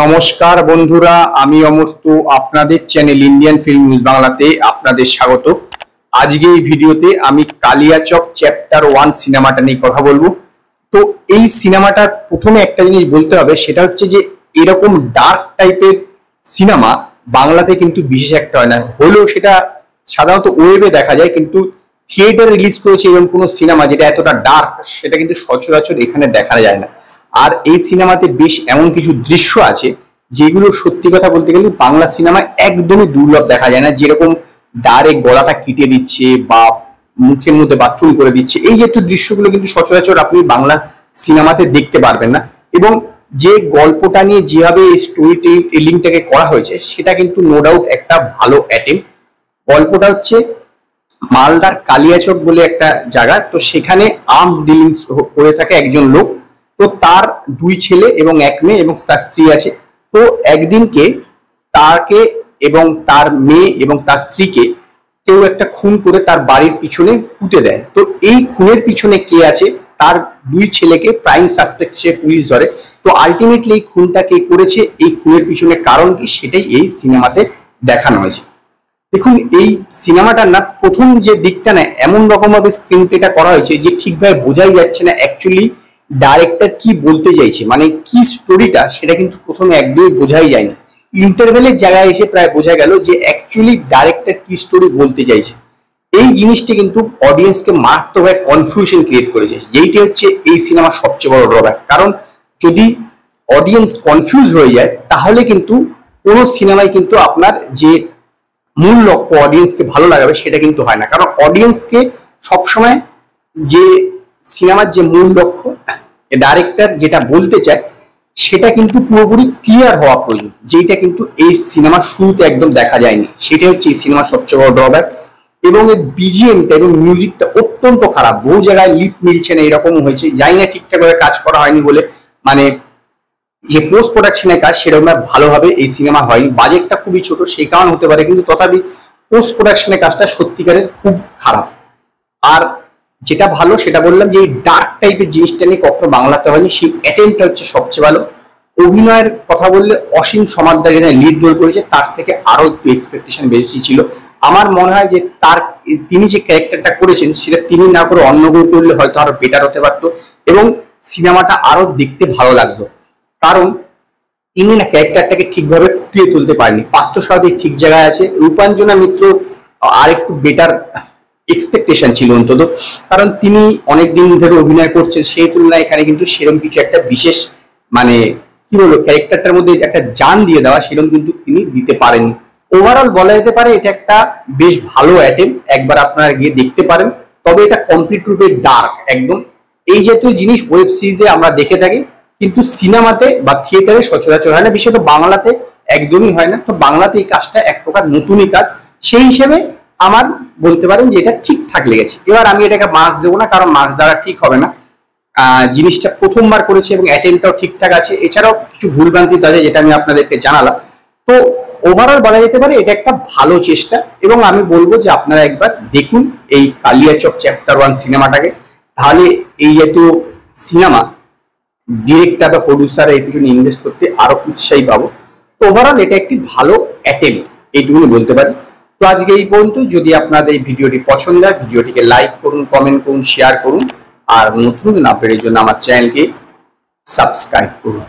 নমস্কার বন্ধুরা, আমি অমর্ত্য আপনাদের চ্যানেল ইন্ডিয়ান ফিল্ম নিউজ বাংলাতে আপনাদের স্বাগত। আজকে এই ভিডিওতে আমি কালিয়াচক চ্যাপ্টার 1 সিনেমাটা নিয়ে কথা বলবো। তো এই সিনেমাটা প্রথমে একটা জিনিস বলতে হবে, সেটা হচ্ছে যে এরকম ডার্ক টাইপের সিনেমা বাংলাতে কিন্তু বিশেষ একটা হয় না, হলেও সেটা সাধারণত ওয়েবে দেখা যায়, কিন্তু থিয়েটারে রিলিজ করেছে এরকম কোনো সিনেমা যেটা এতটা ডার্ক সেটা কিন্তু সচরাচর এখানে দেখা যায় না। আর এই সিনেমাতে বেশ এমন কিছু দৃশ্য আছে যেগুলো সত্যি কথা বলতে গেলে বাংলা সিনেমায় একদমই দুর্লভ দেখা যায় না, যেরকম ডাইরেক্ট গলাটা কেটে দিচ্ছে বা মুখের মধ্যে বাথরুম করে দিচ্ছে, এই জাতীয় দৃশ্যগুলো কিন্তু সচরাচর আপনি বাংলা সিনেমাতে দেখতে পারবেন না। এবং যে গল্পটা নিয়ে যেভাবে এই স্টোরি টেলিংটাকে করা হয়েছে সেটা কিন্তু নো ডাউট একটা ভালো অ্যাটেম্প। গল্পটা হচ্ছে মালদার কালিয়াচক বলে একটা জায়গা, তো সেখানে আর্মস ডিলিংস করে থাকে একজন লোক। তো তার দুই ছেলে এবং এক মেয়ে এবং তার স্ত্রী আছে। তো একদিনকে তাকে এবং তার মেয়ে এবং তার স্ত্রীকে কেউ একটা খুন করে তার বাড়ির পিছনে পুঁতে দেয়। তো এই খুনের পিছনে কে আছে, তার দুই ছেলেকে প্রাইম সাসপেক্ট সে পুলিশ ধরে। তো আলটিমেটলি এই খুনটা কে করেছে, এই খুনের পিছনে কারণ কি, সেটাই এই সিনেমাতে দেখানো হয়েছে। দেখুন, এই সিনেমাটার না প্রথম যে দিকটা না এমন রকম ভাবে স্ক্রিন প্লেটা করা হয়েছে যে ঠিকভাবে বোঝাই যাচ্ছে না অ্যাকচুয়ালি ডাইরেক্টর কি বলতে চাইছে, মানে কি স্টোরিটা সেটা কিন্তু প্রথমে একদমই বোঝাই যায় না। ইন্টারভেলের জায়গায় এসে প্রায় বোঝা গেল যে অ্যাকচুয়ালি ডাইরেক্টর কি স্টোরি বলতে চাইছে। এই জিনিসটা কিন্তু অডিয়েন্সকে মারাত্মকভাবে কনফিউশন ক্রিয়েট করেছে, যেইটি হচ্ছে এই সিনেমার সবচেয়ে বড় ড্রব্যাক। কারণ যদি অডিয়েন্স কনফিউজ হয়ে যায় তাহলে কিন্তু কোনো সিনেমায় কিন্তু আপনার যে মূল লক্ষ্য অডিয়েন্সকে ভালো লাগাবে সেটা কিন্তু হয় না। কারণ অডিয়েন্সকে সবসময় যে সিনেমার যে মূল লক্ষ্য ডাইরেক্টর যেটা বলতে চায় সেটা কিন্তু পুরোপুরি ক্লিয়ার হওয়া প্রয়োজন, যেটা কিন্তু এই সিনেমার শুরুতে একদম দেখা যায়নি। সেটা হচ্ছে এই সিনেমার সবচেয়ে বড় ড্রব্যাক। এবং এর বিজিএমটা এবং মিউজিকটা অত্যন্ত খারাপ, বহু জায়গায় লিপ মিলছে না, এরকম হয়েছে। জানি না ঠিকঠাক ভাবে কাজ করা হয়নি বলে, মানে যে পোস্ট প্রোডাকশনের কাজ সেরকম ভালোভাবে এই সিনেমা হয়নি। বাজেটটা খুবই ছোট সেই কারণ হতে পারে, কিন্তু তথাপি পোস্ট প্রোডাকশনের কাজটা সত্যিকারের খুব খারাপ। আর যেটা ভালো সেটা বললাম যে এই ডার্ক টাইপের জিনিসটা নিয়ে কখনো বাংলাতে হয়নি, সেই অ্যাটেম্পটা হচ্ছে সবচেয়ে ভালো। অভিনয়ের কথা বললে অসীম সমাদ্দার যেটা লিড রোল করেছে তার থেকে আরো একটু এক্সপেকটেশন বেশি ছিল। আমার মনে হয় যে তিনি যে ক্যারেক্টারটা করেছেন সেটা তিনি না করে অন্য কেউ করলে হয়তো আরো বেটার হতে পারতো এবং সিনেমাটা আরো দেখতে ভালো লাগতো। কারণ তিনি না ক্যারেক্টারটাকে ঠিকভাবে ফুটিয়ে তুলতে পারেনি। পার্থসারথী ঠিক জায়গায় আছে, রূপাঞ্জনা মিত্র আর একটু বেটার এক্সপেকটেশন ছিল অন্তত, কারণ তিনি অনেকদিন ধরে অভিনয় করছেন, সেই তুলনায় এখানে কিন্তু সেরকম কিছু একটা বিশেষ মানে কি বলবো ক্যারেক্টারটার মধ্যে একটা জান দিয়ে দেওয়া সেরকম কিন্তু তিনি দিতে পারেননি। ওভারঅল বলা যেতে পারে এটা একটা বেশ ভালো অ্যাটেম্প, একবার আপনারা গিয়ে দেখতে পারেন। তবে এটা কমপ্লিট রূপে ডার্ক একদম। এই জাতীয় জিনিস ওয়েব সিরিজে আমরা দেখে থাকি, কিন্তু সিনেমাতে বা থিয়েটারে সচরাচর হয় না, বিশেষত বাংলাতে একদমই হয় না। তো বাংলাতে এই কাজটা এক প্রকার নতুনই কাজ, সেই হিসেবে আমার বলতে পারেন যে এটা ঠিকঠাক লেগেছে। এবার আমি এটাকে মার্কস দেবো না, কারণ মার্কস দ্বারা ঠিক হবে না। জিনিসটা প্রথমবার করেছে এবং অ্যাটেম্পটাও ঠিকঠাক আছে, এছাড়াও কিছু ভুলভ্রান্তি আছে যেটা আমি আপনাদেরকে জানালাম। তো ওভারঅল বলা যেতে পারে এটা একটা ভালো চেষ্টা, এবং আমি বলবো যে আপনারা একবার দেখুন এই কালিয়াচক চ্যাপ্টার 1 সিনেমাটাকে, তাহলে এই জাতীয় সিনেমা ডিরেক্টর বা প্রডিউসার এর পিছনে ইনভেস্ট করতে আরো উৎসাহী পাবো। তো ওভারঅল এটা একটি ভালো অ্যাটেম্প, এইটুকুনি বলতে পারি। তো আজকে এই পর্যন্ত। যদি আপনাদের এই ভিডিওটি পছন্দ হয় ভিডিওটিকে লাইক করুন, কমেন্ট করুন, শেয়ার করুন, আর নতুন আপডেটের জন্য আমার চ্যানেলকে সাবস্ক্রাইব করুন।